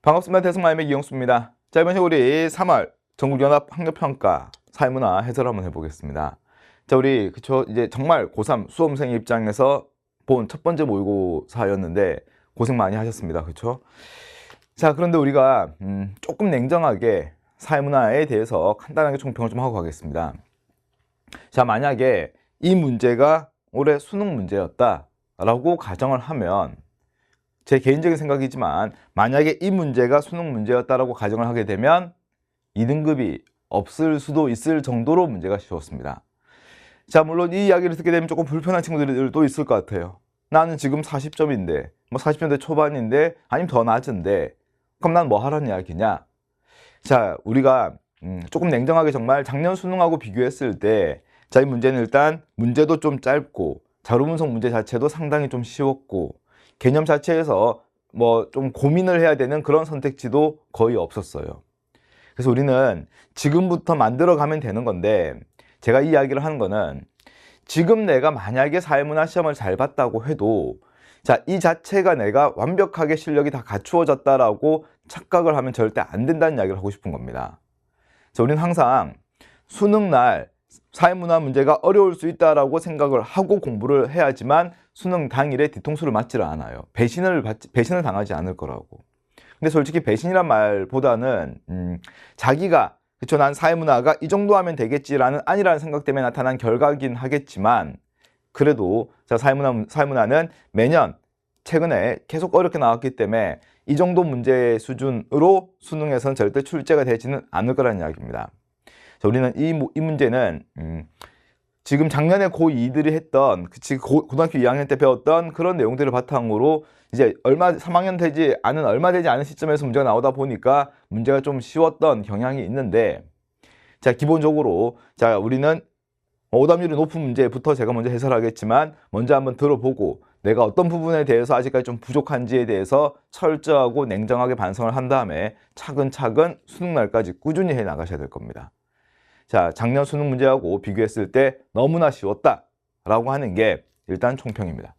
반갑습니다. 대승마임의 이영수입니다. 자, 이번 시간 우리 3월 전국연합 학력평가 사회문화 해설을 한번 해보겠습니다. 자, 우리 이제 정말 고3 수험생 입장에서 본 첫 번째 모의고사였는데 고생 많이 하셨습니다. 그렇죠? 자, 그런데 우리가 조금 냉정하게 사회문화에 대해서 간단하게 총평을 좀 하고 가겠습니다. 자, 만약에 이 문제가 올해 수능 문제였다라고 가정을 하면, 제 개인적인 생각이지만 만약에 이 문제가 수능 문제였다라고 가정을 하게 되면 2등급이 없을 수도 있을 정도로 문제가 쉬웠습니다. 자, 물론 이 이야기를 듣게 되면 조금 불편한 친구들도 있을 것 같아요. 나는 지금 40점인데 뭐 40점대 초반인데 아니면 더 낮은데 그럼 난 뭐 하라는 이야기냐. 자, 우리가 조금 냉정하게 정말 작년 수능하고 비교했을 때, 자, 이 문제는 일단 문제도 좀 짧고 자료 분석 문제 자체도 상당히 좀 쉬웠고 개념 자체에서 뭐 좀 고민을 해야 되는 그런 선택지도 거의 없었어요. 그래서 우리는 지금부터 만들어 가면 되는 건데, 제가 이 이야기를 하는 거는 지금 내가 만약에 사회문화 시험을 잘 봤다고 해도, 자, 이 자체가 내가 완벽하게 실력이 다 갖추어졌다라고 착각을 하면 절대 안 된다는 이야기를 하고 싶은 겁니다. 그래서 우리는 항상 수능 날 사회문화 문제가 어려울 수 있다라고 생각을 하고 공부를 해야지만 수능 당일에 뒤통수를 맞지를 않아요. 배신을 당하지 않을 거라고. 근데 솔직히 배신이란 말보다는 자기가, 그쵸, 난 사회문화가 이 정도 하면 되겠지라는 아니라는 생각 때문에 나타난 결과긴 하겠지만, 그래도 자, 사회문화는 매년 최근에 계속 어렵게 나왔기 때문에 이 정도 문제 수준으로 수능에서는 절대 출제가 되지는 않을 거라는 이야기입니다. 자, 우리는 이 문제는 지금 작년에 고2들이 했던, 고등학교 2학년 때 배웠던 그런 내용들을 바탕으로 이제 3학년 되지 않은 시점에서 문제가 나오다 보니까 문제가 좀 쉬웠던 경향이 있는데, 자, 기본적으로, 자, 우리는 오답률이 높은 문제부터 제가 먼저 해설하겠지만, 먼저 한번 들어보고 내가 어떤 부분에 대해서 아직까지 좀 부족한지에 대해서 철저하고 냉정하게 반성을 한 다음에 차근차근 수능 날까지 꾸준히 해 나가셔야 될 겁니다. 자, 작년 수능 문제하고 비교했을 때 너무나 쉬웠다라고 하는 게 일단 총평입니다.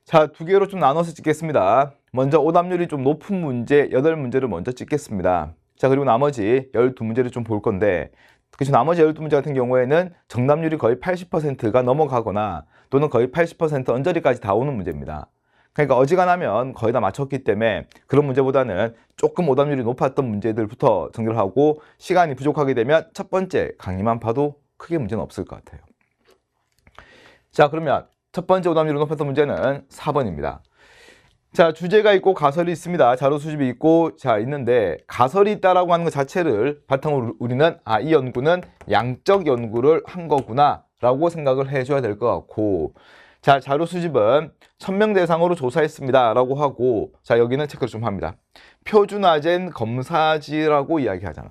자, 두 개로 좀 나눠서 찍겠습니다. 먼저 오답률이 좀 높은 문제 8문제를 먼저 찍겠습니다. 자, 그리고 나머지 12문제를 좀 볼 건데, 그래서 나머지 12문제 같은 경우에는 정답률이 거의 80%가 넘어가거나 또는 거의 80% 언저리까지 다 오는 문제입니다. 그러니까 어지간하면 거의 다 맞췄기 때문에 그런 문제보다는 조금 오답률이 높았던 문제들부터 정리를 하고, 시간이 부족하게 되면 첫 번째 강의만 봐도 크게 문제는 없을 것 같아요. 자, 그러면 첫 번째 오답률이 높았던 문제는 4번입니다. 자, 주제가 있고 가설이 있습니다. 자료 수집이 있고, 자, 있는데 가설이 있다라고 하는 것 자체를 바탕으로 우리는 이 연구는 양적 연구를 한 거구나 라고 생각을 해줘야 될 것 같고, 자, 자료 수집은 1000명 대상으로 조사했습니다 라고 하고, 자, 여기는 체크를 좀 합니다. 표준화된 검사지라고 이야기하잖아.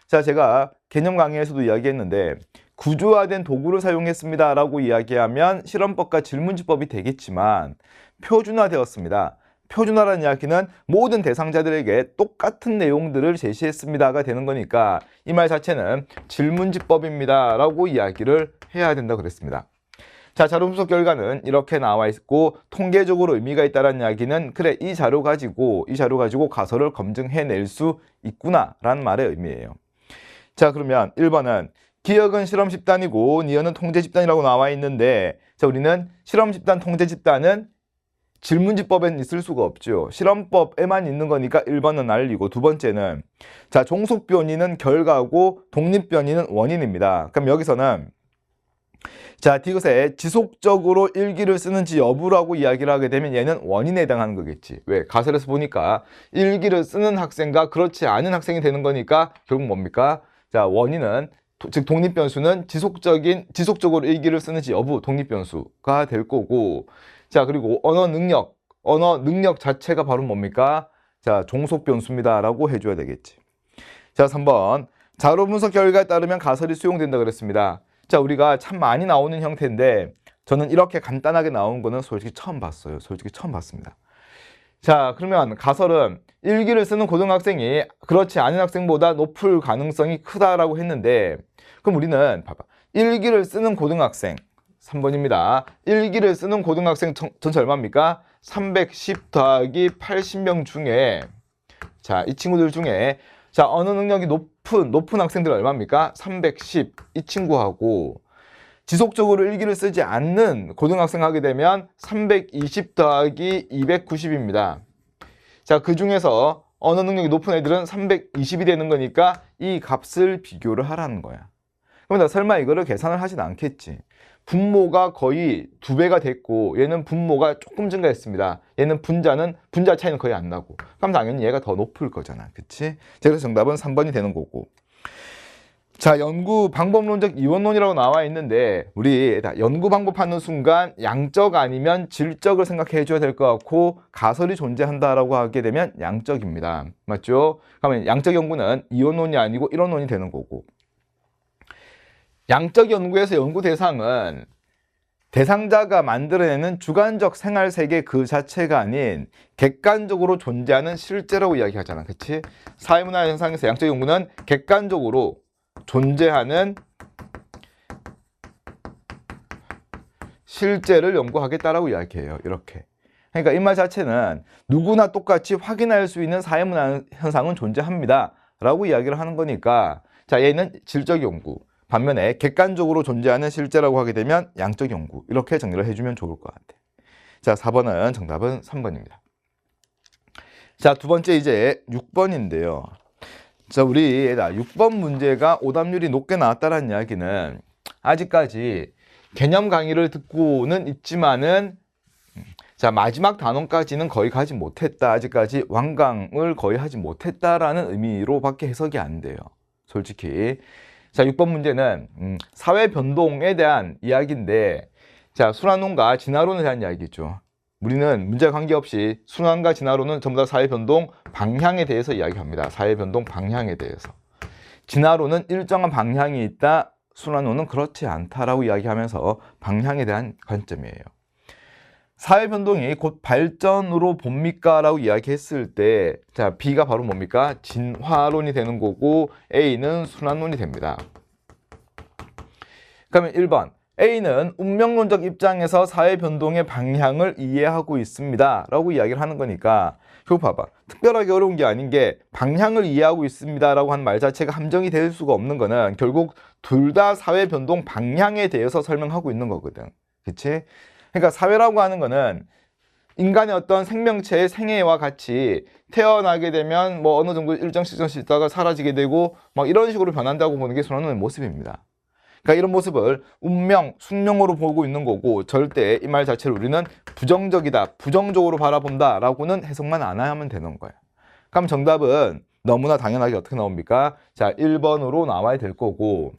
자, 제가 개념 강의에서도 이야기했는데, 구조화된 도구를 사용했습니다 라고 이야기하면 실험법과 질문지법이 되겠지만, 표준화되었습니다. 표준화라는 이야기는 모든 대상자들에게 똑같은 내용들을 제시했습니다가 되는 거니까 이 말 자체는 질문지법입니다 라고 이야기를 해야 된다고 그랬습니다. 자, 자료 분석 결과는 이렇게 나와 있고, 통계적으로 의미가 있다는 이야기는 그래, 이 자료 가지고 가설을 검증해낼 수 있구나 라는 말의 의미예요. 자, 그러면 1번은 기억은 실험 집단이고 니은은 통제 집단이라고 나와 있는데, 자, 우리는 실험 집단, 통제 집단은 질문지법에는 있을 수가 없죠. 실험법에만 있는 거니까 1번은 날리고, 두 번째는, 자, 종속 변이는 결과고 독립 변이는 원인입니다. 그럼 여기서는, 자, 디귿에 지속적으로 일기를 쓰는지 여부라고 이야기를 하게 되면 얘는 원인에 해당하는 거겠지. 왜? 가설에서 보니까 일기를 쓰는 학생과 그렇지 않은 학생이 되는 거니까 결국 뭡니까? 자, 원인은, 즉 독립변수는 지속적으로 일기를 쓰는지 여부, 독립변수가 될 거고, 자, 그리고 언어 능력 자체가 바로 뭡니까? 자, 종속변수입니다 라고 해줘야 되겠지. 자, 3번 자료 분석 결과에 따르면 가설이 수용된다 그랬습니다. 자, 우리가 참 많이 나오는 형태인데 저는 이렇게 간단하게 나온 거는 솔직히 처음 봤어요. 솔직히 처음 봤습니다. 자, 그러면 가설은 일기를 쓰는 고등학생이 그렇지 않은 학생보다 높을 가능성이 크다라고 했는데, 그럼 우리는 봐봐, 일기를 쓰는 고등학생 3번입니다. 일기를 쓰는 고등학생 전체 얼마입니까? 310 더하기 80명 중에 자, 이 친구들 중에 자, 언어 능력이 높은 학생들 얼마입니까? 310. 이 친구하고 지속적으로 일기를 쓰지 않는 고등학생 하게 되면 320 더하기 290입니다. 자, 그 중에서 언어 능력이 높은 애들은 320이 되는 거니까 이 값을 비교를 하라는 거야. 그럼 나 설마 이거를 계산을 하진 않겠지. 분모가 거의 2배가 됐고 얘는 분모가 조금 증가했습니다. 얘는 분자 차이는 거의 안 나고. 그럼 당연히 얘가 더 높을 거잖아. 그치? 그래서 정답은 3번이 되는 거고. 자, 연구 방법론적 이원론이라고 나와 있는데 우리 연구 방법 하는 순간 양적 아니면 질적을 생각해 줘야 될 것 같고 가설이 존재한다라고 하게 되면 양적입니다. 맞죠? 그러면 양적 연구는 이원론이 아니고 일원론이 되는 거고. 양적 연구에서 연구 대상은 대상자가 만들어내는 주관적 생활 세계 그 자체가 아닌 객관적으로 존재하는 실제라고 이야기하잖아. 그치? 사회문화 현상에서 양적 연구는 객관적으로 존재하는 실제를 연구하겠다라고 이야기해요. 이렇게. 그러니까 이 말 자체는 누구나 똑같이 확인할 수 있는 사회문화 현상은 존재합니다. 라고 이야기를 하는 거니까 자, 얘는 질적 연구. 반면에 객관적으로 존재하는 실제라고 하게 되면 양적 연구. 이렇게 정리를 해주면 좋을 것 같아. 자, 4번은 정답은 3번입니다. 자, 두 번째 이제 6번인데요. 자, 우리 6번 문제가 오답률이 높게 나왔다는 이야기는 아직까지 개념 강의를 듣고는 있지만은 자, 마지막 단원까지는 거의 가지 못했다. 아직까지 완강을 거의 하지 못했다라는 의미로밖에 해석이 안 돼요. 솔직히. 자, 6번 문제는 사회 변동에 대한 이야기인데 자, 순환론과 진화론에 대한 이야기죠. 우리는 문제와 관계없이 순환과 진화론은 전부 다 사회 변동 방향에 대해서 이야기합니다. 사회 변동 방향에 대해서. 진화론은 일정한 방향이 있다. 순환론은 그렇지 않다라고 이야기하면서 방향에 대한 관점이에요. 사회 변동이 곧 발전으로 봅니까? 라고 이야기했을 때 자, B가 바로 뭡니까? 진화론이 되는 거고 A는 순환론이 됩니다. 그러면 1번 A는 운명론적 입장에서 사회 변동의 방향을 이해하고 있습니다. 라고 이야기를 하는 거니까 이거 봐봐. 특별하게 어려운 게 아닌 게 방향을 이해하고 있습니다. 라고 하는 말 자체가 함정이 될 수가 없는 거는 결국 둘 다 사회 변동 방향에 대해서 설명하고 있는 거거든. 그치? 그러니까 사회라고 하는 거는 인간의 어떤 생명체의 생애와 같이 태어나게 되면 뭐 어느 정도 일정 시점씩 있다가 사라지게 되고 막 이런 식으로 변한다고 보는 게 순환론의 모습입니다. 그러니까 이런 모습을 운명, 숙명으로 보고 있는 거고 절대 이 말 자체를 우리는 부정적이다, 부정적으로 바라본다 라고는 해석만 안 하면 되는 거예요. 그럼 정답은 너무나 당연하게 어떻게 나옵니까? 자, 1번으로 나와야 될 거고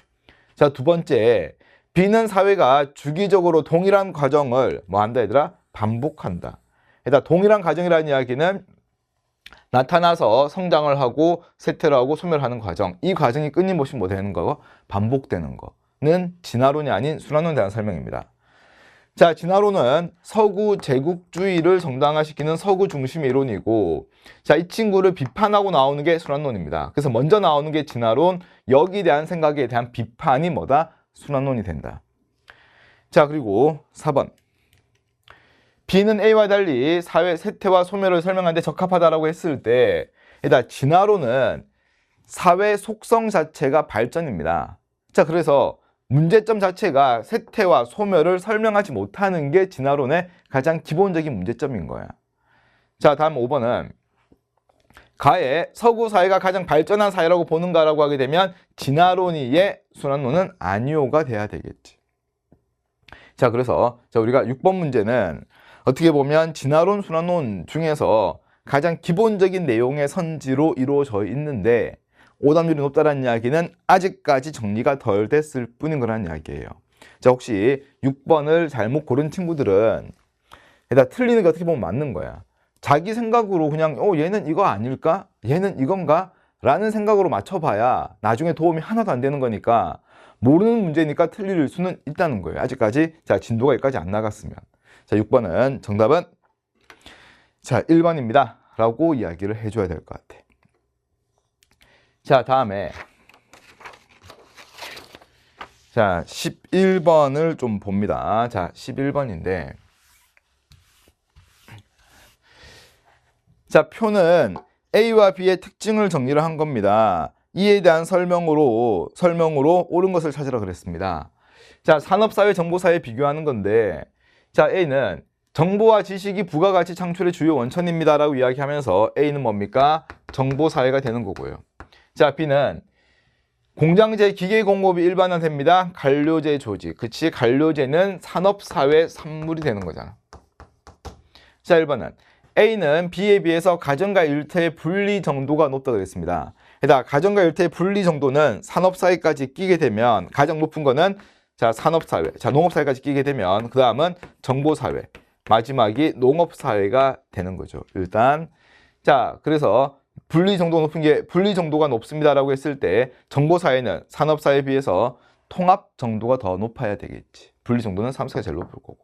자, 두 번째 B는 사회가 주기적으로 동일한 과정을 뭐 한다 얘들아? 반복한다. 일단 동일한 과정이라는 이야기는 나타나서 성장을 하고 쇠퇴를 하고 소멸하는 과정. 이 과정이 끊임없이 뭐 되는 거? 반복되는 거는 진화론이 아닌 순환론에 대한 설명입니다. 자, 진화론은 서구 제국주의를 정당화시키는 서구 중심 이론이고 자, 이 친구를 비판하고 나오는 게 순환론입니다. 그래서 먼저 나오는 게 진화론, 여기에 대한 생각에 대한 비판이 뭐다? 순환론이 된다. 자, 그리고 4번. B는 A와 달리 사회 쇠퇴와 소멸을 설명하는 데 적합하다라고 했을 때 일단 진화론은 사회 속성 자체가 발전입니다. 자, 그래서 문제점 자체가 쇠퇴와 소멸을 설명하지 못하는 게 진화론의 가장 기본적인 문제점인 거야. 자, 다음 5번은 가에 서구 사회가 가장 발전한 사회라고 보는가라고 하게 되면 진화론이의 순환론은 아니오가 돼야 되겠지. 자, 그래서 우리가 6번 문제는 어떻게 보면 진화론, 순환론 중에서 가장 기본적인 내용의 선지로 이루어져 있는데 오답률이 높다는 이야기는 아직까지 정리가 덜 됐을 뿐인 거라는 이야기예요. 자, 혹시 6번을 잘못 고른 친구들은 일단 틀리는 게 어떻게 보면 맞는 거야. 자기 생각으로 그냥 얘는 이거 아닐까? 얘는 이건가? 라는 생각으로 맞춰봐야 나중에 도움이 하나도 안 되는 거니까 모르는 문제니까 틀릴 수는 있다는 거예요. 아직까지 자, 진도가 여기까지 안 나갔으면. 자, 6번은 정답은 자, 1번입니다. 라고 이야기를 해줘야 될 것 같아. 자, 다음에 자, 11번을 좀 봅니다. 자, 11번인데 자, 표는 A와 B의 특징을 정리를 한 겁니다. 이에 대한 설명으로 옳은 것을 찾으라 그랬습니다. 자, 산업사회, 정보사회 비교하는 건데, 자, A는 정보와 지식이 부가가치 창출의 주요 원천입니다 라고 이야기하면서 A는 뭡니까? 정보사회가 되는 거고요. 자, B는 공장제 기계공업이 일반화됩니다. 관료제 조직. 그치? 관료제는 산업사회 산물이 되는 거잖아. 자, 1번은 A는 B에 비해서 가정과 일터의 분리 정도가 높다 그랬습니다. 게다가 가정과 일터의 분리 정도는 산업사회까지 끼게 되면 가장 높은 거는 자, 산업사회, 자, 농업사회까지 끼게 되면 그 다음은 정보사회, 마지막이 농업사회가 되는 거죠. 일단 자, 그래서 분리 정도가 높습니다라고 했을 때 정보사회는 산업사회에 비해서 통합 정도가 더 높아야 되겠지. 분리 정도는 산업사회가 제일 높을 거고.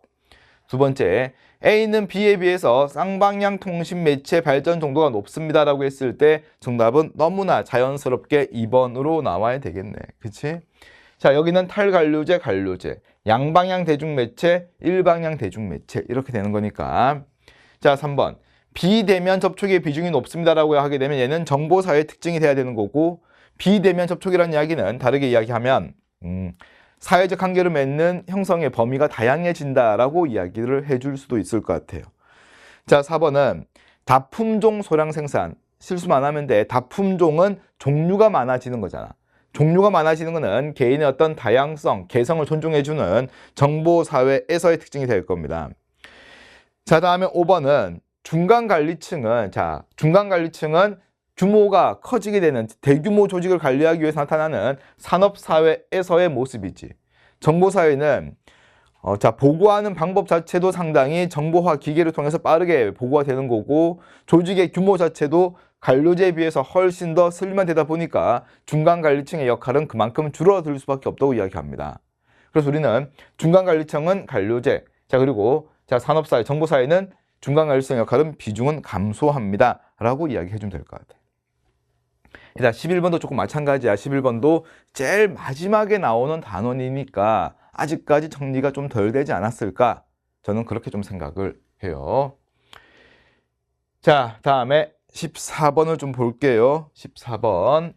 두 번째, A는 B에 비해서 쌍방향 통신 매체 발전 정도가 높습니다라고 했을 때 정답은 너무나 자연스럽게 2번으로 나와야 되겠네. 그치? 자, 여기는 탈관료제, 관료제, 양방향 대중매체, 일방향 대중매체 이렇게 되는 거니까. 자, 3번. 비대면 접촉의 비중이 높습니다라고 하게 되면 얘는 정보사회 특징이 돼야 되는 거고, 비대면 접촉이라는 이야기는 다르게 이야기하면 사회적 관계를 맺는 형성의 범위가 다양해진다라고 이야기를 해줄 수도 있을 것 같아요. 자, 4번은 다품종 소량 생산. 실수만 하면 돼. 다품종은 종류가 많아지는 거잖아. 종류가 많아지는 거는 개인의 어떤 다양성, 개성을 존중해주는 정보사회에서의 특징이 될 겁니다. 자, 다음에 5번은 중간관리층은 규모가 커지게 되는 대규모 조직을 관리하기 위해서 나타나는 산업사회에서의 모습이지. 정보사회는 보고하는 방법 자체도 상당히 정보화 기계를 통해서 빠르게 보고가 되는 거고, 조직의 규모 자체도 관료제에 비해서 훨씬 더 슬림화되다 보니까 중간관리층의 역할은 그만큼 줄어들 수밖에 없다고 이야기합니다. 그래서 우리는 중간관리층은 관료제, 자, 그리고 자, 산업사회, 정보사회는 중간관리층 역할은 비중은 감소합니다 라고 이야기해 주면 될 것 같아요. 일단 11번도 조금 마찬가지야. 11번도 제일 마지막에 나오는 단원이니까 아직까지 정리가 좀 덜 되지 않았을까? 저는 그렇게 좀 생각을 해요. 자, 다음에 14번을 좀 볼게요. 14번.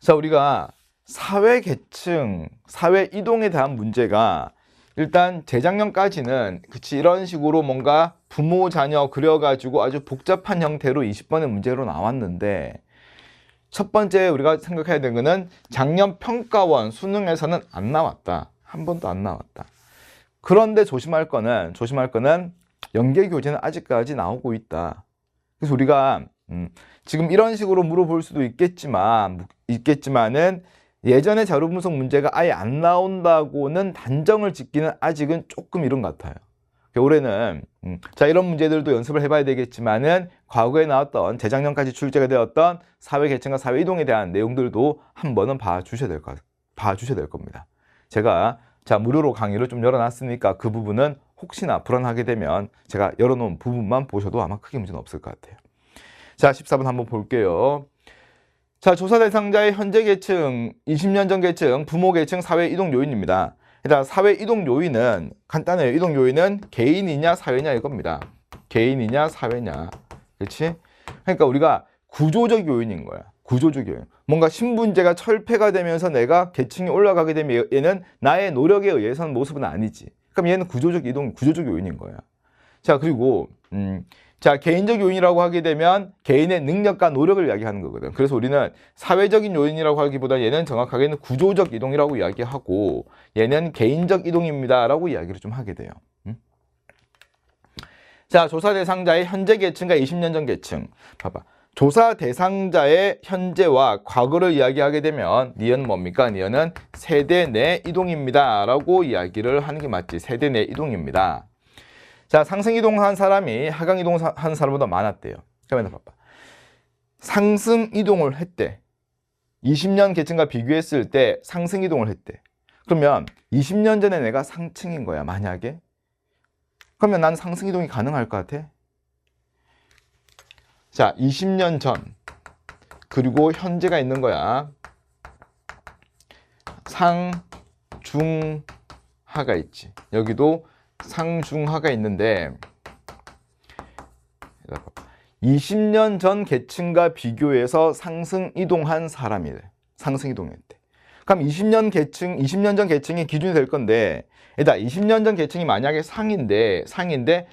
자, 우리가 사회 계층, 사회 이동에 대한 문제가 일단 재작년까지는 이런 식으로 뭔가 부모, 자녀 그려가지고 아주 복잡한 형태로 20번의 문제로 나왔는데, 첫 번째 우리가 생각해야 되는 거는 작년 평가원 수능에서는 안 나왔다. 한 번도 안 나왔다. 그런데 조심할 거는 연계교재는 아직까지 나오고 있다. 그래서 우리가 지금 이런 식으로 물어볼 수도 있겠지만은 예전에 자료 분석 문제가 아예 안 나온다고는 단정을 짓기는 아직은 조금 이른 것 같아요. 올해는 자, 이런 문제들도 연습을 해봐야 되겠지만은 과거에 나왔던 재작년까지 출제가 되었던 사회 계층과 사회 이동에 대한 내용들도 한 번은 봐주셔야 될 겁니다. 제가 자, 무료로 강의를 좀 열어놨으니까 그 부분은 혹시나 불안하게 되면 제가 열어놓은 부분만 보셔도 아마 크게 문제는 없을 것 같아요. 자, 14번 한번 볼게요. 자, 조사 대상자의 현재 계층, 20년 전 계층, 부모 계층, 사회 이동 요인입니다. 일단 사회 이동 요인은 간단해요. 이동 요인은 개인이냐 사회냐 이겁니다. 개인이냐 사회냐. 그렇지? 그러니까 우리가 구조적 요인인 거야. 구조적 요인. 뭔가 신분제가 철폐가 되면서 내가 계층이 올라가게 되면 얘는 나의 노력에 의해서는 모습은 아니지. 그럼 얘는 구조적 요인인 거야. 자, 그리고 자, 개인적 요인이라고 하게 되면 개인의 능력과 노력을 이야기하는 거거든. 그래서 우리는 사회적인 요인이라고 하기보다 얘는 정확하게는 구조적 이동이라고 이야기하고 얘는 개인적 이동입니다 라고 이야기를 좀 하게 돼요. 자, 조사 대상자의 현재 계층과 20년 전 계층. 봐봐. 조사 대상자의 현재와 과거를 이야기하게 되면 니은 뭡니까? 니은은 세대 내 이동입니다 라고 이야기를 하는 게 맞지. 세대 내 이동입니다. 자, 상승 이동한 사람이 하강 이동한 사람보다 많았대요. 그러면 봐봐. 상승 이동을 했대. 20년 계층과 비교했을 때 상승 이동을 했대. 그러면 20년 전에 내가 상층인 거야, 만약에. 그러면 난 상승 이동이 가능할 것 같아? 자, 20년 전 그리고 현재가 있는 거야. 상중하가 있지. 여기도 상중하가 있는데 20년 전 계층과 비교해서 상승 이동한 사람이래. 상승 이동했대. 그럼 20년 전 계층이 기준이 될 건데, 일단 20년 전 계층이 만약에 상인데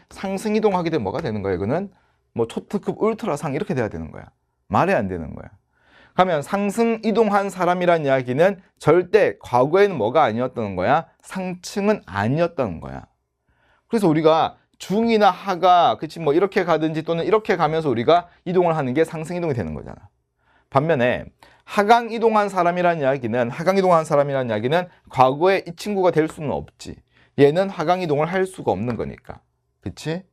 상승 이동하게 되면 뭐가 되는 거야? 이거는 뭐 초특급 울트라상 이렇게 돼야 되는 거야. 말이 안 되는 거야. 그러면 상승 이동한 사람이란 이야기는 절대 과거에는 뭐가 아니었다는 거야? 상층은 아니었다는 거야. 그래서 우리가 중이나 하가, 그치, 뭐 이렇게 가든지 또는 이렇게 가면서 우리가 이동을 하는 게 상승 이동이 되는 거잖아. 반면에 하강 이동한 사람이란 이야기는 과거에 이 친구가 될 수는 없지. 얘는 하강 이동을 할 수가 없는 거니까. 그치?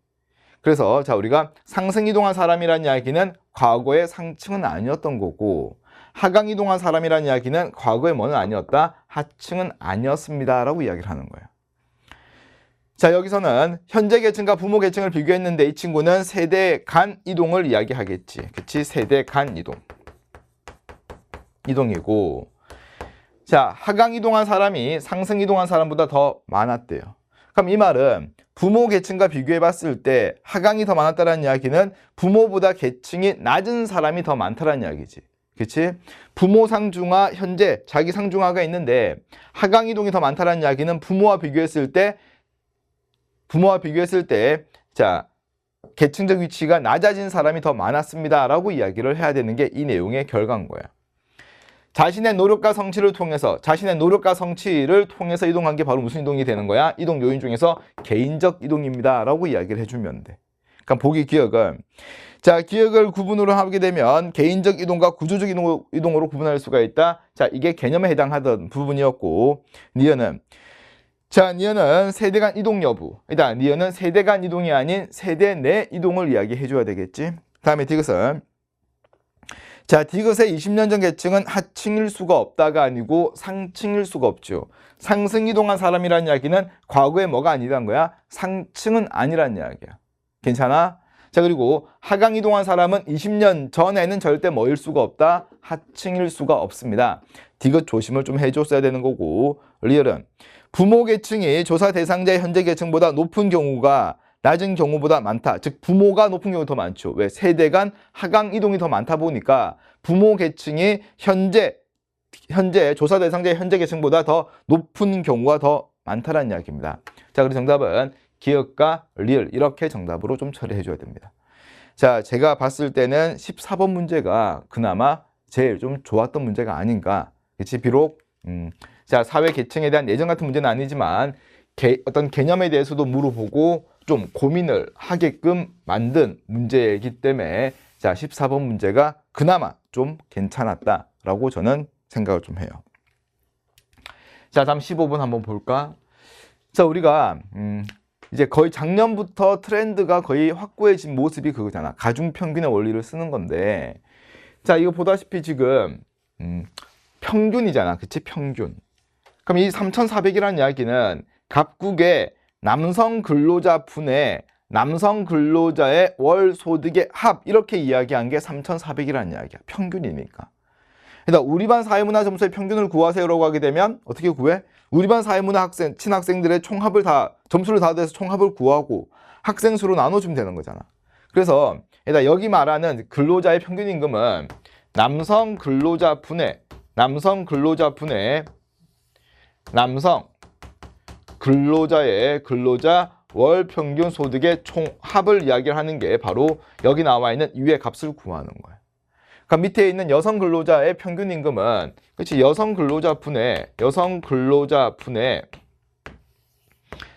그래서 자, 우리가 상승 이동한 사람이란 이야기는 과거의 상층은 아니었던 거고, 하강 이동한 사람이란 이야기는 과거의 뭐는 아니었다? 하층은 아니었습니다 라고 이야기를 하는 거예요. 자, 여기서는 현재 계층과 부모 계층을 비교했는데 이 친구는 세대 간 이동을 이야기하겠지. 그치? 세대 간 이동이고, 자, 하강 이동한 사람이 상승 이동한 사람보다 더 많았대요. 그럼 이 말은 부모 계층과 비교해 봤을 때 하강이 더 많았다는 이야기는 부모보다 계층이 낮은 사람이 더 많다는 이야기지. 그치? 부모 상중하, 현재 자기 상중하가 있는데 하강 이동이 더 많다는 이야기는 부모와 비교했을 때 자, 계층적 위치가 낮아진 사람이 더 많았습니다 라고 이야기를 해야 되는 게 이 내용의 결과인 거예요. 자신의 노력과 성취를 통해서 이동한 게 바로 무슨 이동이 되는 거야? 이동 요인 중에서 개인적 이동입니다 라고 이야기를 해주면 돼. 그러니까 보기 기억은, 자, 기억을 구분으로 하게 되면 개인적 이동과 구조적 이동으로 구분할 수가 있다. 자, 이게 개념에 해당하던 부분이었고, 니은은 세대 간 이동 여부. 일단 니은은 세대 간 이동이 아닌 세대 내 이동을 이야기해 줘야 되겠지. 다음에 디귿은, 자, 디귿의 20년 전 계층은 하층일 수가 없다가 아니고 상층일 수가 없죠. 상승 이동한 사람이라는 이야기는 과거에 뭐가 아니란 거야? 상층은 아니란 이야기야. 괜찮아? 자, 그리고 하강 이동한 사람은 20년 전에는 절대 뭐일 수가 없다? 하층일 수가 없습니다. 디귿 조심을 좀 해줬어야 되는 거고, 리얼은 부모 계층이 조사 대상자의 현재 계층보다 높은 경우가 낮은 경우보다 많다. 즉 부모가 높은 경우가 더 많죠. 왜? 세대 간 하강 이동이 더 많다 보니까 부모 계층이 현재 조사 대상자의 현재 계층보다 더 높은 경우가 더 많다는 이야기입니다. 자, 그래서 정답은 기억과 리을 이렇게 정답으로 좀 처리해 줘야 됩니다. 자, 제가 봤을 때는 14번 문제가 그나마 제일 좀 좋았던 문제가 아닌가. 그치? 비록 자, 사회 계층에 대한 예전 같은 문제는 아니지만 어떤 개념에 대해서도 물어보고 좀 고민을 하게끔 만든 문제이기 때문에 자, 14번 문제가 그나마 좀 괜찮았다라고 저는 생각을 좀 해요. 자, 다음 15번 한번 볼까? 자, 우리가 이제 거의 작년부터 트렌드가 거의 확고해진 모습이 그거잖아. 가중평균의 원리를 쓰는 건데, 자, 이거 보다시피 지금 평균이잖아. 그치? 평균. 그럼 이 3,400이라는 이야기는 각국의 남성 근로자 분의 남성 근로자의 월 소득의 합 이렇게 이야기한 게 3,400이라는 이야기야. 평균이니까. 그러니까 우리 반 사회문화 점수의 평균을 구하세요라고 하게 되면 어떻게 구해? 우리 반 사회문화 친학생들의 총합을 다 점수를 다 더해서 총합을 구하고 학생 수로 나눠주면 되는 거잖아. 그래서 일단 여기 말하는 근로자의 평균 임금은 남성 근로자 근로자 월 평균 소득의 총합을 이야기를 하는 게 바로 여기 나와 있는 위의 값을 구하는 거예요. 그러니까 밑에 있는 여성 근로자의 평균 임금은 그렇지, 여성 근로자분의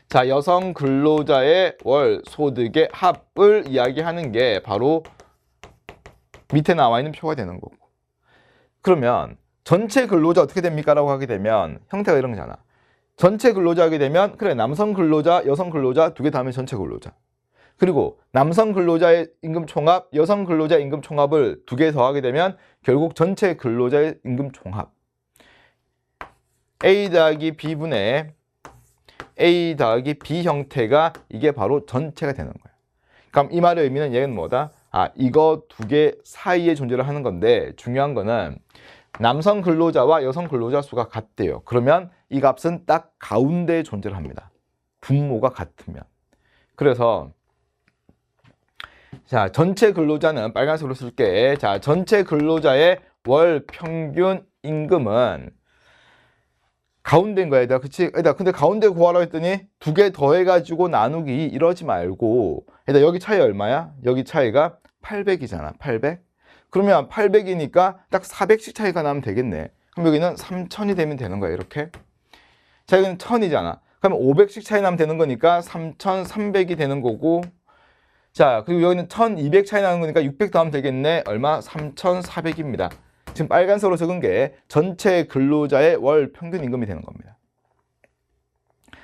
자, 여성 근로자의 월 소득의 합을 이야기하는 게 바로 밑에 나와 있는 표가 되는 거고. 그러면 전체 근로자 어떻게 됩니까? 라고 하게 되면 형태가 이런 거잖아. 전체 근로자 하게 되면 그래, 남성 근로자, 여성 근로자 두 개 다 하면 전체 근로자. 그리고 남성 근로자의 임금 총합, 여성 근로자의 임금 총합을 두 개 더하게 되면 결국 전체 근로자의 임금 총합. A 더하기 B분의 A 더하기 B 형태가 이게 바로 전체가 되는 거예요. 그럼 이 말의 의미는 얘는 뭐다? 아, 이거 두 개 사이에 존재를 하는 건데 중요한 거는 남성 근로자와 여성 근로자 수가 같대요. 그러면 이 값은 딱 가운데에 존재를 합니다. 분모가 같으면. 그래서 자, 전체 근로자는 빨간색으로 쓸게. 자, 전체 근로자의 월 평균 임금은 가운데인 거야, 얘들아. 그치? 얘들아, 근데 가운데 구하라고 했더니 두 개 더해가지고 나누기 이러지 말고, 얘들아, 여기 차이 얼마야? 여기 차이가 800이잖아, 800. 그러면 800이니까 딱 400씩 차이가 나면 되겠네. 그럼 여기는 3000이 되면 되는 거야, 이렇게. 자, 여기는 1000이잖아. 그러면 500씩 차이 나면 되는 거니까 3300이 되는 거고, 자, 그리고 여기는 1200 차이 나는 거니까 600 더하면 되겠네. 얼마? 3400입니다. 지금 빨간색으로 적은 게 전체 근로자의 월 평균 임금이 되는 겁니다.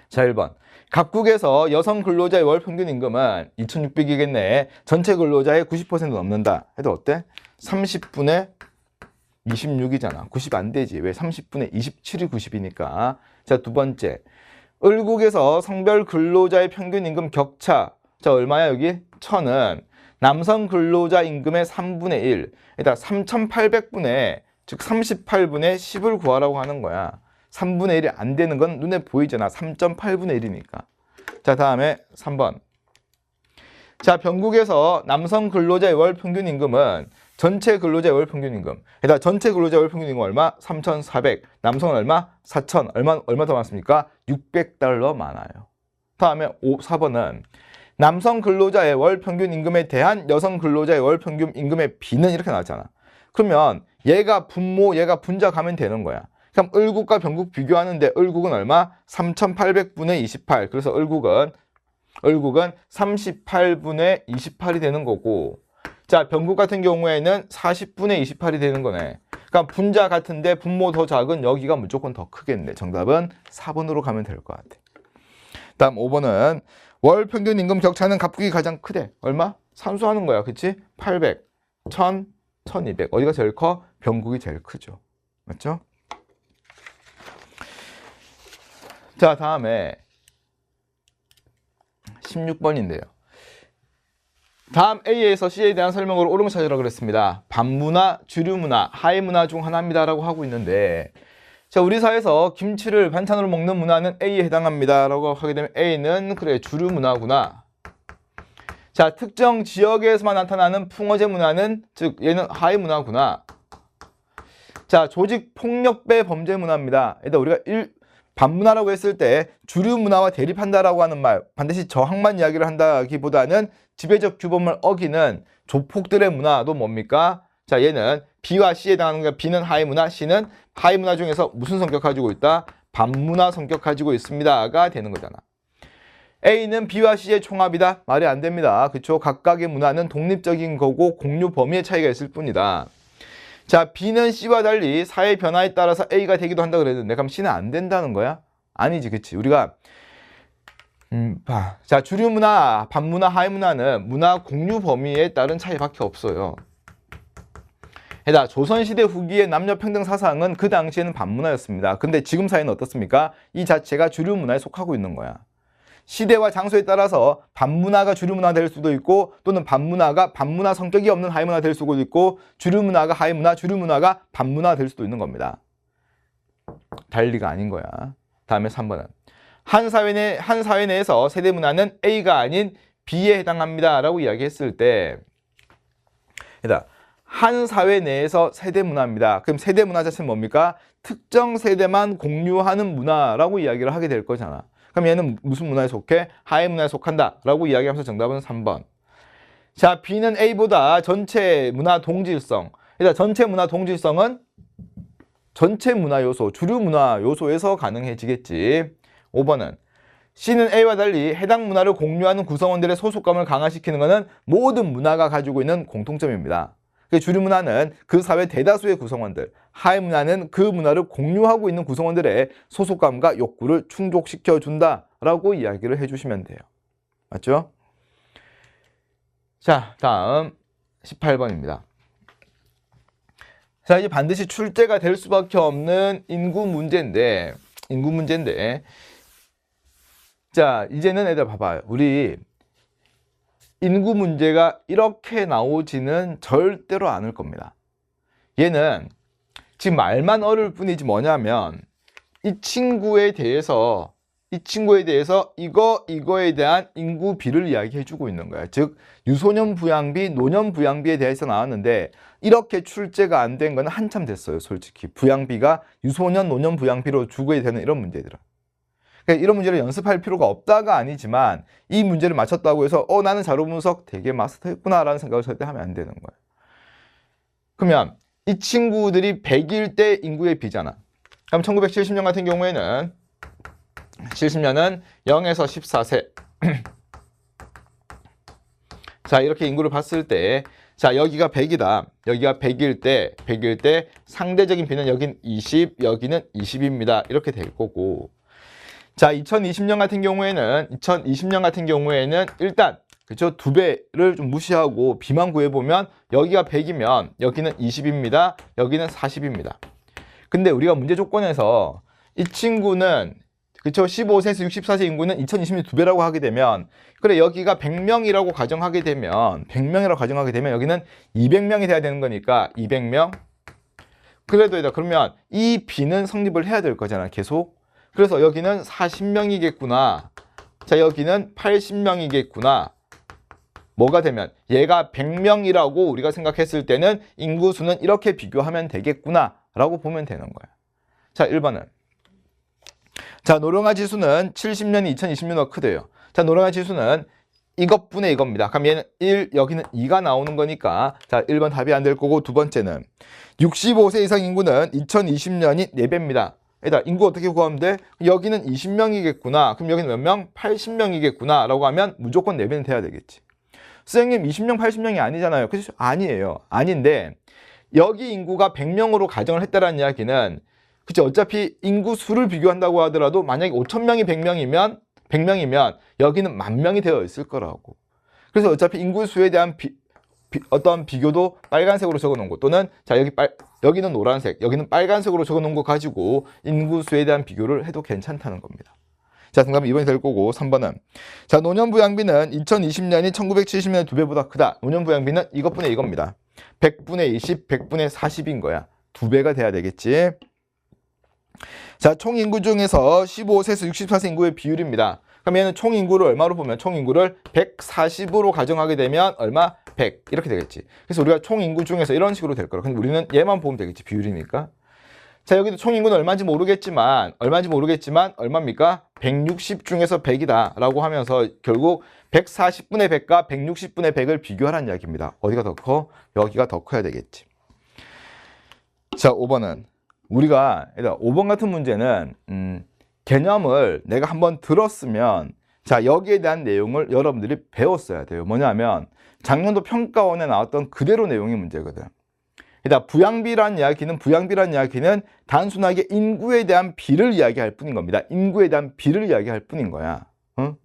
자, 1번. 각국에서 여성 근로자의 월 평균 임금은 2600이겠네. 전체 근로자의 90% 넘는다. 해도 어때? 30분의 26이잖아. 90 안 되지. 왜? 30분의 27이 90이니까. 자, 두 번째. 을국에서 성별 근로자의 평균 임금 격차. 자, 얼마야, 여기? 1000은 남성 근로자 임금의 3분의 1. 일단 3800분의, 즉 38분의 10을 구하라고 하는 거야. 3분의 1이 안 되는 건 눈에 보이잖아. 3.8분의 1이니까. 자, 다음에 3번. 자, 변국에서 남성 근로자의 월 평균 임금은 전체 근로자의 월 평균 임금. 일단 전체 근로자의 월 평균 임금 얼마? 3,400. 남성은 얼마? 4,000. 얼마 더 많습니까? 600달러 많아요. 다음에 4번은 남성 근로자의 월 평균 임금에 대한 여성 근로자의 월 평균 임금의 비는 이렇게 나왔잖아. 그러면 얘가 분모, 얘가 분자 가면 되는 거야. 그럼 을국과 변국 비교하는데 을국은 얼마? 3800분의 28. 그래서 을국은 38분의 28이 되는 거고, 자, 변국 같은 경우에는 40분의 28이 되는 거네. 그러니까 분자 같은데 분모 더 작은 여기가 무조건 더 크겠네. 정답은 4번으로 가면 될 것 같아. 다음 5번은 월 평균 임금 격차는 각국이 가장 크대. 얼마? 산수하는 거야. 그치? 800, 1000, 1200. 어디가 제일 커? 변국이 제일 크죠. 맞죠? 자, 다음에 16번인데요. 다음 A에서 C에 대한 설명으로 옳은 걸 찾으라 그랬습니다. 반문화, 주류문화, 하위문화 중 하나입니다 라고 하고 있는데, 자, 우리 사회에서 김치를 반찬으로 먹는 문화는 A에 해당합니다 라고 하게 되면 A는 그래, 주류문화구나. 자, 특정 지역에서만 나타나는 풍어제 문화는, 즉 얘는 하위문화구나. 자, 조직폭력배 범죄 문화입니다. 일단 우리가 반문화라고 했을 때 주류문화와 대립한다라고 하는 말, 반드시 저항만 이야기를 한다기보다는 지배적 규범을 어기는 조폭들의 문화도 뭡니까? 자, 얘는 B와 C에 해당하는 거야. B는 하위문화, C는 하위문화 중에서 무슨 성격 가지고 있다? 반문화 성격 가지고 있습니다가 되는 거잖아. A는 B와 C의 총합이다? 말이 안 됩니다. 그쵸? 각각의 문화는 독립적인 거고 공유 범위의 차이가 있을 뿐이다. 자, B는 C와 달리 사회 변화에 따라서 A가 되기도 한다 그랬는데, 그럼 C는 안 된다는 거야? 아니지, 그치? 우리가 자, 주류문화, 반문화, 하위문화는 문화 공유 범위에 따른 차이밖에 없어요. 게다가 조선시대 후기의 남녀평등 사상은 그 당시에는 반문화였습니다. 근데 지금 사회는 어떻습니까? 이 자체가 주류문화에 속하고 있는 거야. 시대와 장소에 따라서 반문화가 주류문화 될 수도 있고, 또는 반문화가 반문화 성격이 없는 하위문화 될 수도 있고, 주류문화가 하위문화, 주류문화가 반문화 될 수도 있는 겁니다. 달리가 아닌 거야. 다음에 3번은 한 사회 내에서 세대문화는 A가 아닌 B에 해당합니다 라고 이야기했을 때, 한 사회 내에서 세대문화입니다. 그럼 세대문화 자체는 뭡니까? 특정 세대만 공유하는 문화라고 이야기를 하게 될 거잖아. 그럼 얘는 무슨 문화에 속해? 하위문화에 속한다 라고 이야기하면서 정답은 3번. 자, B는 A보다 전체 문화 동질성. 일단 전체 문화 동질성은 전체 문화 요소, 주류 문화 요소에서 가능해지겠지. 5번은 C는 A와 달리 해당 문화를 공유하는 구성원들의 소속감을 강화시키는 것은 모든 문화가 가지고 있는 공통점입니다. 주류 문화는 그 사회 대다수의 구성원들, 하위 문화는 그 문화를 공유하고 있는 구성원들의 소속감과 욕구를 충족시켜 준다라고 이야기를 해주시면 돼요. 맞죠? 자, 다음 18번입니다. 자, 이제 반드시 출제가 될 수밖에 없는 인구 문제인데, 자, 이제는 애들 봐봐요. 우리 인구 문제가 이렇게 나오지는 절대로 않을 겁니다. 얘는 지금 말만 어려울 뿐이지 뭐냐면 이 친구에 대해서 이 친구에 대해서 이거에 대한 인구비를 이야기해주고 있는 거야. 즉 유소년 부양비, 노년 부양비에 대해서 나왔는데 이렇게 출제가 안 된 거는 한참 됐어요. 솔직히 부양비가 유소년, 노년 부양비로 주게 되는 이런 문제들은. 그러니까 이런 문제를 연습할 필요가 없다가 아니지만 이 문제를 맞췄다고 해서 나는 자료 분석 되게 마스터했구나라는 생각을 절대 하면 안 되는 거야. 그러면 이 친구들이 100일 때 인구의 비잖아. 그럼 1970년 같은 경우에는 70년은 0에서 14세. 자, 이렇게 인구를 봤을 때, 자, 여기가 100이다. 여기가 100일 때 상대적인 비는 여긴 20, 여기는 20입니다. 이렇게 될 거고. 자, 2020년 같은 경우에는 일단 그죠? 2배를 좀 무시하고 비만 구해보면 여기가 100이면 여기는 20입니다. 여기는 40입니다. 근데 우리가 문제 조건에서 이 친구는 그쵸? 15세에서 64세 인구는 2020년 2배라고 하게 되면 그래 여기가 100명이라고 가정하게 되면 여기는 200명이 돼야 되는 거니까 200명 그래도 그러면 이 B는 성립을 해야 될 거잖아 계속. 그래서 여기는 40명이겠구나. 자 여기는 80명이겠구나. 뭐가 되면 얘가 100명이라고 우리가 생각했을 때는 인구수는 이렇게 비교하면 되겠구나 라고 보면 되는 거야. 자 1번은 자, 노령화 지수는 70년이 2020년보다 크대요. 자, 노령화 지수는 이것분의 이겁니다. 그럼 얘는 1, 여기는 2가 나오는 거니까 자, 1번 답이 안 될 거고 두 번째는 65세 이상 인구는 2020년이 4배입니다. 일단 인구 어떻게 구하면 돼? 여기는 20명이겠구나. 그럼 여기는 몇 명? 80명이겠구나 라고 하면 무조건 4배는 돼야 되겠지. 선생님 20명, 80명이 아니잖아요. 그렇죠? 아니에요. 아닌데 여기 인구가 100명으로 가정을 했다라는 이야기는 그치 어차피 인구 수를 비교한다고 하더라도 만약에 5,000명이 100명이면 여기는 10,000명이 되어 있을 거라고. 그래서 어차피 인구 수에 대한 어떤 비교도 빨간색으로 적어 놓은 거 또는 자 여기는 노란색, 여기는 빨간색으로 적어 놓은 거 가지고 인구 수에 대한 비교를 해도 괜찮다는 겁니다. 자, 정답은 2번이 될 거고 3번은 자, 노년 부양비는 2020년이 1970년 2배보다 크다. 노년 부양비는 이것분의 이겁니다. 100분의 20, 100분의 40인 거야. 2배가 돼야 되겠지. 자, 총 인구 중에서 15세에서 64세 인구의 비율입니다. 그럼 얘는 총 인구를 얼마로 보면 총 인구를 140으로 가정하게 되면 얼마? 100 이렇게 되겠지. 그래서 우리가 총 인구 중에서 이런 식으로 될 거라. 근데 우리는 얘만 보면 되겠지. 비율이니까. 자, 여기도 총 인구는 얼마인지 모르겠지만 얼마입니까? 160 중에서 100이다 라고 하면서 결국 140분의 100과 160분의 100을 비교하라는 이야기입니다. 어디가 더 커? 여기가 더 커야 되겠지. 자, 5번은 우리가 5번 같은 문제는 개념을 내가 한번 들었으면 자 여기에 대한 내용을 여러분들이 배웠어야 돼요. 뭐냐면 작년도 평가원에 나왔던 그대로 내용의 문제거든. 그러니까 부양비라는 이야기는 단순하게 인구에 대한 비를 이야기할 뿐인 겁니다. 인구에 대한 비를 이야기할 뿐인 거야. 응?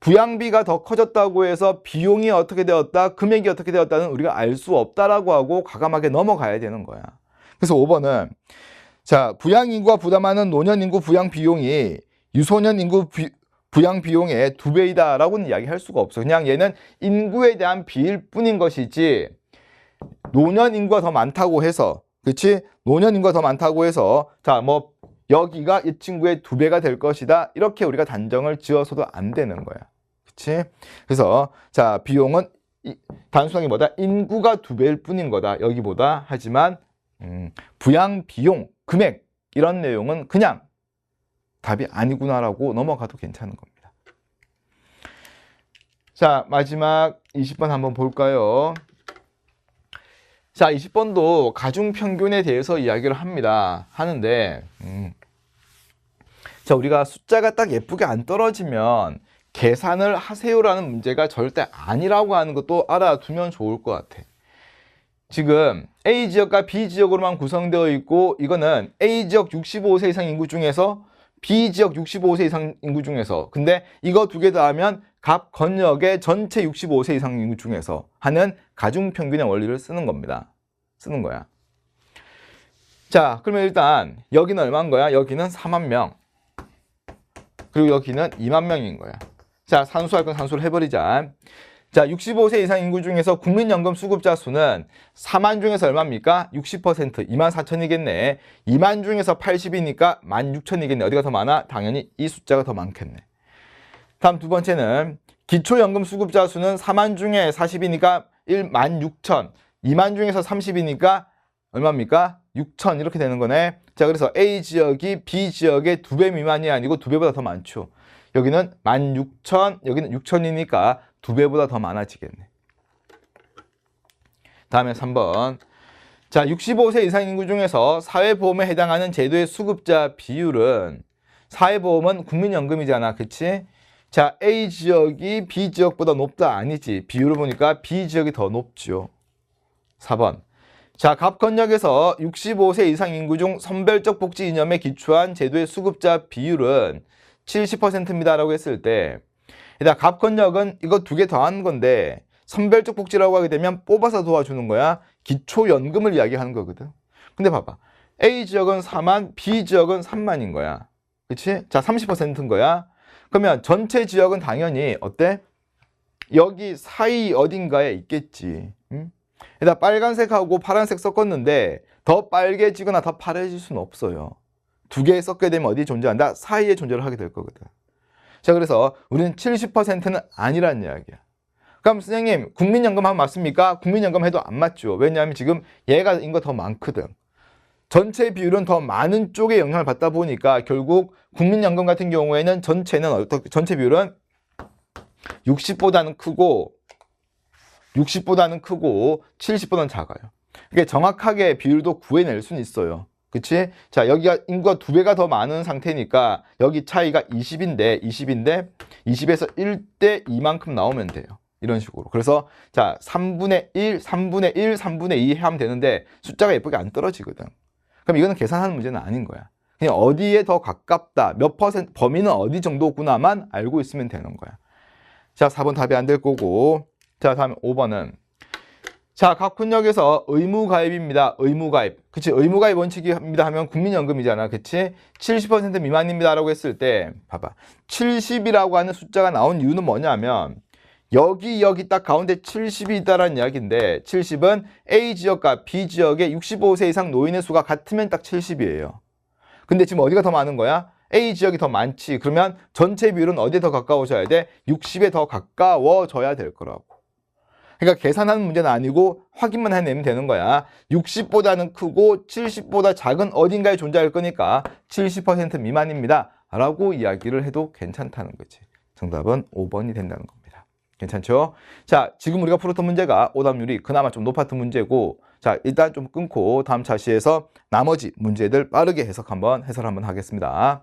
부양비가 더 커졌다고 해서 비용이 어떻게 되었다, 금액이 어떻게 되었다는 우리가 알 수 없다라고 하고 과감하게 넘어가야 되는 거야. 그래서 5번은 자, 부양 인구가 부담하는 노년 인구 부양 비용이 유소년 인구 부양 비용의 2배이다 라고는 이야기할 수가 없어. 그냥 얘는 인구에 대한 비일 뿐인 것이지 노년 인구가 더 많다고 해서 그치? 노년 인구가 더 많다고 해서 자, 뭐 여기가 이 친구의 2배가 될 것이다 이렇게 우리가 단정을 지어서도 안 되는 거야. 그치? 그래서 자, 비용은 단순하게 뭐다? 인구가 2배일 뿐인 거다 여기보다. 하지만 부양 비용 금액 이런 내용은 그냥 답이 아니구나라고 넘어가도 괜찮은 겁니다. 자, 마지막 20번 한번 볼까요? 자, 20번도 가중평균에 대해서 이야기를 하는데 자, 우리가 숫자가 딱 예쁘게 안 떨어지면 계산을 하세요라는 문제가 절대 아니라고 하는 것도 알아두면 좋을 것 같아. 지금 A지역과 B지역으로만 구성되어 있고 이거는 A지역 65세 이상 인구 중에서 B지역 65세 이상 인구 중에서 근데 이거 두 개 더하면 각 건역의 전체 65세 이상 인구 중에서 하는 가중평균의 원리를 쓰는 겁니다. 쓰는 거야. 자, 그러면 일단 여기는 얼마인 거야? 여기는 4만 명. 그리고 여기는 2만 명인 거야. 자, 산수할 건 산수를 해버리자. 자, 65세 이상 인구 중에서 국민연금 수급자 수는 4만 중에서 얼마입니까? 60%, 24,000이겠네. 2만 중에서 80이니까 16,000이겠네. 어디가 더 많아? 당연히 이 숫자가 더 많겠네. 다음 두 번째는 기초연금 수급자 수는 4만 중에 40이니까 16,000, 2만 중에서 30이니까 얼마입니까? 6,000 이렇게 되는 거네. 자, 그래서 A 지역이 B 지역의 2배 미만이 아니고 2배보다 더 많죠. 여기는 16,000, 여기는 6,000이니까 2배보다 더 많아지겠네. 다음에 3번. 자, 65세 이상 인구 중에서 사회보험에 해당하는 제도의 수급자 비율은, 사회보험은 국민연금이잖아. 그치? 자, A 지역이 B 지역보다 높다 아니지. 비율을 보니까 B 지역이 더 높죠. 4번. 자, 갑건역에서 65세 이상 인구 중 선별적 복지 이념에 기초한 제도의 수급자 비율은 70%입니다 라고 했을 때, 일단 갑건역은 이거 두 개 더한 건데 선별적 복지라고 하게 되면 뽑아서 도와주는 거야. 기초연금을 이야기하는 거거든. 근데 봐봐. A 지역은 4만, B 지역은 3만인 거야. 그치? 자, 30%인 거야. 그러면 전체 지역은 당연히 어때? 여기 사이 어딘가에 있겠지. 응? 일단 빨간색하고 파란색 섞었는데 더 빨개지거나 더 파래질 수는 없어요. 두 개 섞게 되면 어디 존재한다? 사이에 존재를 하게 될 거거든. 자, 그래서 우리는 70%는 아니라는 이야기야. 그럼 선생님, 국민연금 하면 맞습니까? 국민연금 해도 안 맞죠. 왜냐하면 지금 얘가 인거 더 많거든. 전체 비율은 더 많은 쪽에 영향을 받다 보니까 결국 국민연금 같은 경우에는 전체 비율은 60보다는 크고 70보다는 작아요. 이게 정확하게 비율도 구해낼 수는 있어요. 그치? 자, 여기가 인구가 2배가 더 많은 상태니까 여기 차이가 20에서 1대 2만큼 나오면 돼요. 이런 식으로. 그래서 자, 3분의 1, 3분의 1, 3분의 2 하면 되는데 숫자가 예쁘게 안 떨어지거든. 그럼 이거는 계산하는 문제는 아닌 거야. 그냥 어디에 더 가깝다, 몇 퍼센트, 범위는 어디 정도구나만 알고 있으면 되는 거야. 자, 4번 답이 안 될 거고. 자, 다음 5번은 자, 각군역에서 의무가입입니다. 의무가입. 그치? 의무가입 원칙입니다 하면 국민연금이잖아. 그치? 70% 미만입니다 라고 했을 때 봐봐. 70이라고 하는 숫자가 나온 이유는 뭐냐면 여기 딱 가운데 70이 있다라는 이야기인데 70은 A 지역과 B 지역의 65세 이상 노인의 수가 같으면 딱 70이에요. 근데 지금 어디가 더 많은 거야? A 지역이 더 많지. 그러면 전체 비율은 어디에 더 가까워져야 돼? 60에 더 가까워져야 될 거라고. 그러니까 계산하는 문제는 아니고 확인만 해내면 되는 거야. 60보다는 크고 70보다 작은 어딘가에 존재할 거니까 70% 미만입니다 라고 이야기를 해도 괜찮다는 거지. 정답은 5번이 된다는 겁니다. 괜찮죠? 자, 지금 우리가 풀었던 문제가 오답률이 그나마 좀 높았던 문제고, 자, 일단 좀 끊고 다음 차시에서 나머지 문제들 빠르게 해설 한번 하겠습니다.